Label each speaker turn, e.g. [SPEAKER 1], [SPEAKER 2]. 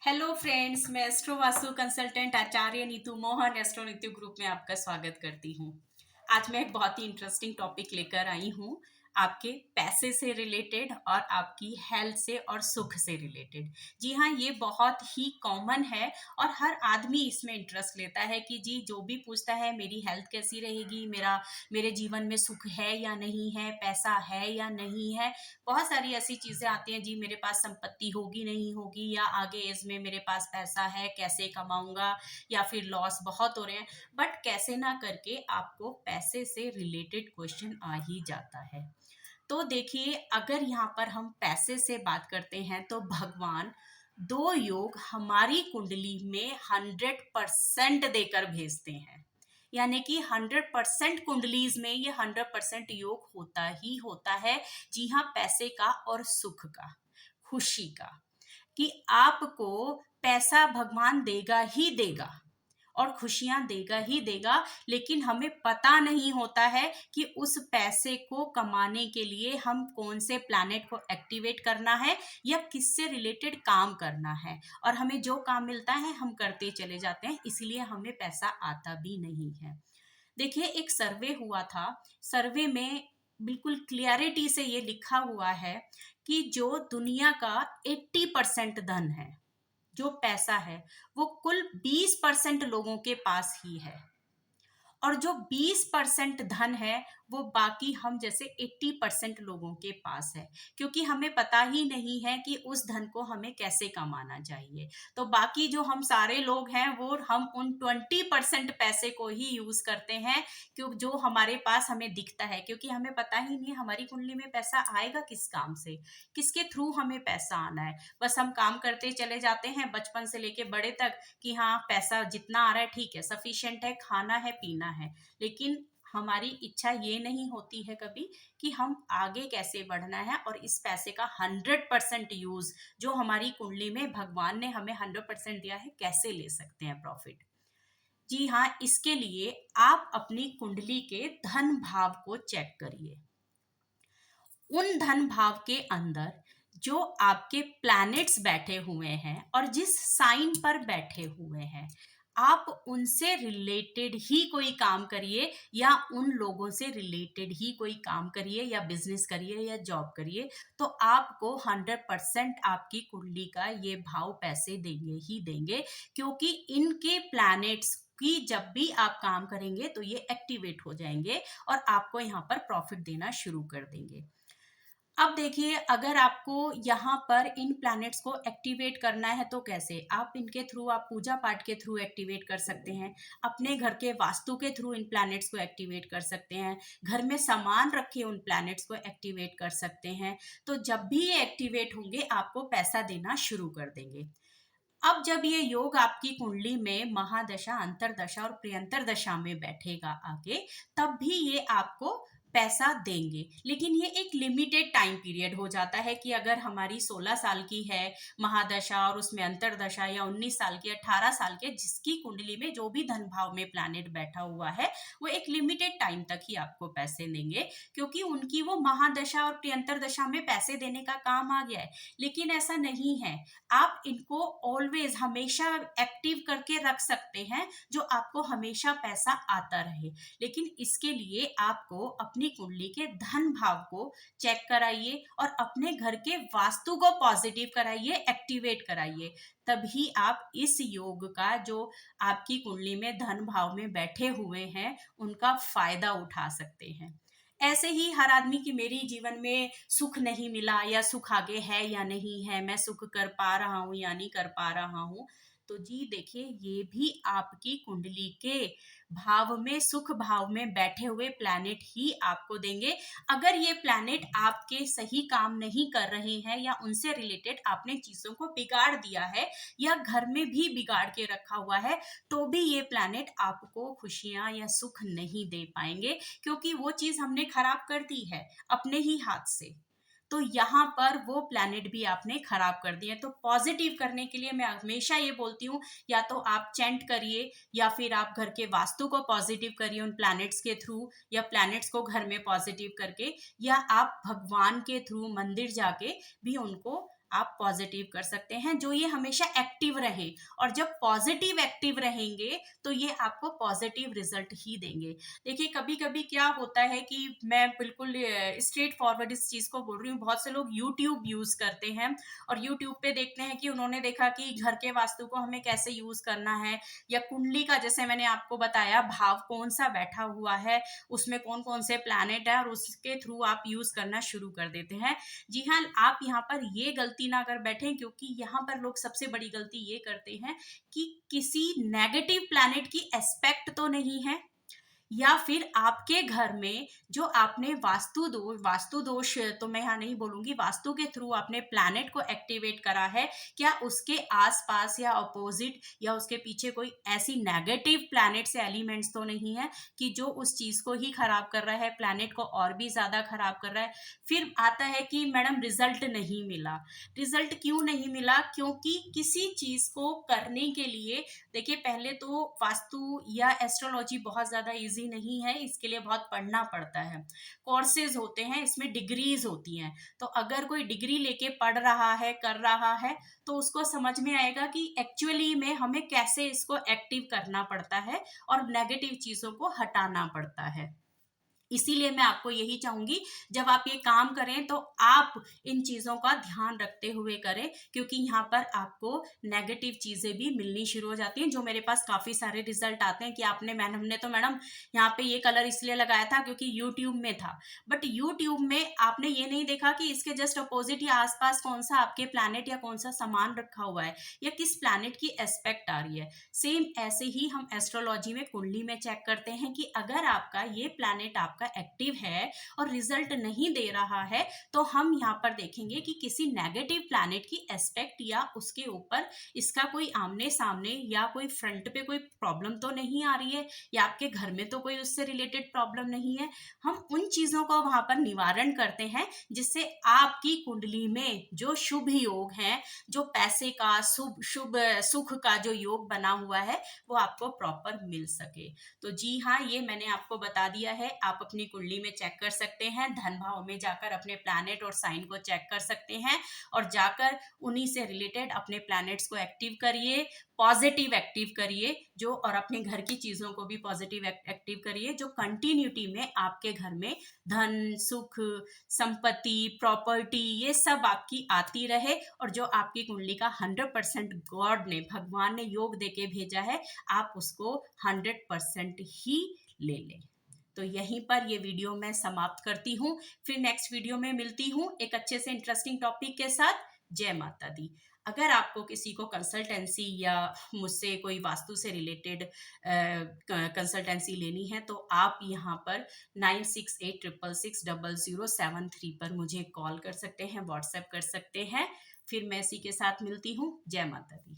[SPEAKER 1] Hello friends, मैं astro vastu consultant आचार्य Neetu Mohan astro Neetu group में आपका स्वागत करती हूँ। आज मैं एक बहुत ही इंटरेस्टिंग टॉपिक लेकर आई हूँ, आपके पैसे से रिलेटेड और आपकी हेल्थ से और सुख से रिलेटेड। जी हाँ, ये बहुत ही कॉमन है और हर आदमी इसमें इंटरेस्ट लेता है कि जी जो भी पूछता है मेरी हेल्थ कैसी रहेगी, मेरे जीवन में सुख है या नहीं है, पैसा है या नहीं है। बहुत सारी ऐसी चीजें आती हैं, जी मेरे पास संपत्ति होगी नहीं होगी, या आगे एज में मेरे पास पैसा है कैसे कमाऊंगा, या फिर लॉस बहुत हो रहे हैं। बट कैसे ना करके आपको पैसे से रिलेटेड क्वेश्चन आ ही जाता है। तो देखिए, अगर यहाँ पर हम पैसे से बात करते हैं तो भगवान दो योग हमारी कुंडली में 100% देकर भेजते हैं। यानी कि 100% कुंडलीज में ये 100% योग होता ही होता है। जी हाँ, पैसे का और सुख का, खुशी का, कि आपको पैसा भगवान देगा ही देगा और खुशियां देगा ही देगा। लेकिन हमें पता नहीं होता है कि उस पैसे को कमाने के लिए हम कौन से प्लैनेट को एक्टिवेट करना है या किससे रिलेटेड काम करना है। और हमें जो काम मिलता है हम करते चले जाते हैं, इसलिए हमें पैसा आता भी नहीं है। देखिए, एक सर्वे हुआ था। सर्वे में बिल्कुल क्लियरिटी से ये लिखा हुआ है कि जो दुनिया का 80% धन है, जो पैसा है, वो कुल 20% लोगों के पास ही है। और जो 20% धन है वो बाकी हम जैसे 80% लोगों के पास है, क्योंकि हमें पता ही नहीं है कि उस धन को हमें कैसे कमाना चाहिए। तो बाकी जो हम सारे लोग हैं वो हम उन 20% पैसे को ही यूज करते हैं, क्योंकि जो हमारे पास हमें दिखता है, क्योंकि हमें पता ही नहीं हमारी कुंडली में पैसा आएगा किस काम से, किसके थ्रू हमें पैसा आना है। बस हम काम करते चले जाते हैं बचपन से लेके बड़े तक कि हाँ पैसा जितना आ रहा है ठीक है, सफिशिएंट है, खाना है, पीना है। लेकिन हमारी इच्छा ये नहीं होती है कभी कि हम आगे कैसे बढ़ना है और इस पैसे का 100% यूज जो हमारी कुंडली में भगवान ने हमें 100% दिया है कैसे ले सकते हैं प्रॉफिट। जी हाँ, इसके लिए आप अपनी कुंडली के धन भाव को चेक करिए। उन धन भाव के अंदर जो आपके प्लैनेट्स बैठे हुए हैं और जिस साइन पर बैठे हुए हैं, आप उनसे रिलेटेड ही कोई काम करिए या उन लोगों से रिलेटेड ही कोई काम करिए या बिजनेस करिए या जॉब करिए, तो आपको 100% आपकी कुंडली का ये भाव पैसे देंगे ही देंगे। क्योंकि इनके प्लैनेट्स की जब भी आप काम करेंगे तो ये एक्टिवेट हो जाएंगे और आपको यहाँ पर प्रॉफिट देना शुरू कर देंगे। अब देखिए, अगर आपको यहाँ पर इन प्लैनेट्स को एक्टिवेट करना है तो कैसे, आप इनके थ्रू, आप पूजा पाठ के थ्रू एक्टिवेट कर सकते हैं, अपने घर के वास्तु के थ्रू इन प्लैनेट्स को एक्टिवेट कर सकते हैं, घर में सामान रखे उन प्लैनेट्स को एक्टिवेट कर सकते हैं। तो जब भी ये एक्टिवेट होंगे आपको पैसा देना शुरू कर देंगे। अब जब ये योग आपकी कुंडली में महादशा, अंतरदशा और प्रियंतर दशा में बैठेगा आगे, तब भी ये आपको पैसा देंगे। लेकिन ये एक लिमिटेड टाइम पीरियड हो जाता है कि अगर हमारी 16 साल की है महादशा और उसमें अंतरदशा, या 19 साल की, 18 साल के, जिसकी कुंडली में जो भी धन भाव में प्लैनेट बैठा हुआ है, वो एक लिमिटेड टाइम तक ही आपको पैसे देंगे, क्योंकि उनकी वो महादशा और प्रियंतर दशा में पैसे देने का काम आ गया है। लेकिन ऐसा नहीं है, आप इनको ऑलवेज हमेशा एक्टिव करके रख सकते हैं जो आपको हमेशा पैसा आता रहे। लेकिन इसके लिए आपको अपनी कुंडली के धन भाव को चेक कराइए और अपने घर के वास्तु को पॉजिटिव कराइए, एक्टिवेट कराइए। तभी आप इस योग का, जो आपकी कुंडली में धन भाव में बैठे हुए हैं, उनका फायदा उठा सकते हैं। ऐसे ही हर आदमी की मेरी जीवन में सुख नहीं मिला या सुख आगे है या नहीं है, मैं सुख कर पा रहा हूं या नहीं कर पा रहा हूं, तो जी देखिए, ये भी आपकी कुंडली के भाव में, सुख भाव में बैठे हुए प्लैनेट ही आपको देंगे। अगर ये प्लैनेट आपके सही काम नहीं कर रहे हैं या उनसे रिलेटेड आपने चीजों को बिगाड़ दिया है या घर में भी बिगाड़ के रखा हुआ है, तो भी ये प्लैनेट आपको खुशियां या सुख नहीं दे पाएंगे, क्योंकि वो चीज हमने खराब कर दी है अपने ही हाथ से। तो यहाँ पर वो प्लैनेट भी आपने खराब कर दिए। तो पॉजिटिव करने के लिए मैं हमेशा ये बोलती हूँ, या तो आप चैंट करिए या फिर आप घर के वास्तु को पॉजिटिव करिए उन प्लैनेट्स के थ्रू, या प्लैनेट्स को घर में पॉजिटिव करके, या आप भगवान के थ्रू मंदिर जाके भी उनको आप पॉजिटिव कर सकते हैं, जो ये हमेशा एक्टिव रहे। और जब पॉजिटिव एक्टिव रहेंगे तो ये आपको पॉजिटिव रिजल्ट ही देंगे। देखिए कभी कभी क्या होता है कि मैं बिल्कुल स्ट्रेट फॉरवर्ड इस चीज को बोल रही हूँ, बहुत से लोग यूट्यूब यूज करते हैं और यूट्यूब पे देखते हैं कि उन्होंने देखा कि घर के वास्तु को हमें कैसे यूज करना है, या कुंडली का जैसे मैंने आपको बताया भाव कौन सा बैठा हुआ है, उसमें कौन कौन से प्लैनेट है, और उसके थ्रू आप यूज करना शुरू कर देते हैं। जी हाँ, आप यहाँ पर ये गलती ना कर बैठे, क्योंकि यहाँ पर लोग सबसे बड़ी गलती ये करते हैं कि किसी नेगेटिव प्लैनेट की एस्पेक्ट तो नहीं है, या फिर आपके घर में जो आपने वास्तु दोष तो मैं यहाँ नहीं बोलूंगी, वास्तु के थ्रू आपने प्लैनेट को एक्टिवेट करा है, क्या उसके आसपास या अपोजिट या उसके पीछे कोई ऐसी नेगेटिव प्लैनेट्स या एलिमेंट्स तो नहीं है कि जो उस चीज को ही खराब कर रहा है, प्लैनेट को और भी ज्यादा खराब कर रहा है। फिर आता है कि मैडम रिजल्ट नहीं मिला। रिजल्ट क्यों नहीं मिला? क्योंकि किसी चीज को करने के लिए, देखिए पहले तो वास्तु या एस्ट्रोलॉजी बहुत ज्यादा इजी नहीं है, इसके लिए बहुत पढ़ना पड़ता है, कोर्सेज होते हैं, इसमें डिग्रीज होती हैं। तो अगर कोई डिग्री लेके पढ़ रहा है, कर रहा है, तो उसको समझ में आएगा कि एक्चुअली में हमें कैसे इसको एक्टिव करना पड़ता है और नेगेटिव चीजों को हटाना पड़ता है। इसीलिए मैं आपको यही चाहूंगी, जब आप ये काम करें तो आप इन चीजों का ध्यान रखते हुए करें, क्योंकि यहाँ पर आपको नेगेटिव चीजें भी मिलनी शुरू हो जाती हैं। जो मेरे पास काफी सारे रिजल्ट आते हैं कि हमने तो मैडम यहाँ पे ये कलर इसलिए लगाया था क्योंकि यूट्यूब में था, बट यूट्यूब में आपने ये नहीं देखा कि इसके जस्ट अपोजिट या आसपास कौन सा आपके प्लैनेट या कौन सा सामान रखा हुआ है, या किस प्लैनेट की एस्पेक्ट आ रही है। सेम ऐसे ही हम एस्ट्रोलॉजी में कुंडली में चेक करते हैं कि अगर आपका ये प्लैनेट आपका एक्टिव है और रिजल्ट नहीं दे रहा है, तो हम यहाँ पर देखेंगे कि किसी नेगेटिव प्लैनेट की एस्पेक्ट या उसके ऊपर इसका कोई आमने सामने या कोई फ्रंट पे कोई प्रॉब्लम तो नहीं आ रही है, या आपके घर में तो कोई उससे रिलेटेड प्रॉब्लम नहीं है। हम उन चीजों को वहां पर निवारण करते हैं, जिससे आपकी कुंडली में जो शुभ योग है, जो पैसे का शुभ सुख का जो योग बना हुआ है, वो आपको प्रॉपर मिल सके। तो जी हाँ, ये मैंने आपको बता दिया है, आप अपनी कुंडली में चेक कर सकते हैं, धन भाव में जाकर अपने प्लैनेट और साइन को चेक कर सकते हैं, और जाकर उन्हीं से रिलेटेड अपने प्लैनेट्स को एक्टिव करिए, पॉजिटिव एक्टिव करिए जो, और अपने घर की चीजों को भी पॉजिटिव एक्टिव करिए, जो कंटिन्यूटी में आपके घर में धन, सुख, संपत्ति, प्रॉपर्टी ये सब आपकी आती रहे, और जो आपकी कुंडली का 100% गॉड ने, भगवान ने योग देके भेजा है, आप उसको 100% ही ले लें। तो यहीं पर ये वीडियो मैं समाप्त करती हूँ, फिर नेक्स्ट वीडियो में मिलती हूँ एक अच्छे से इंटरेस्टिंग टॉपिक के साथ। जय माता दी। अगर आपको किसी को कंसल्टेंसी या मुझसे कोई वास्तु से रिलेटेड कंसल्टेंसी लेनी है, तो आप यहाँ पर 9686660073 पर मुझे कॉल कर सकते हैं, व्हाट्सएप कर सकते हैं। फिर मैं इसी के साथ मिलती हूँ। जय माता दी।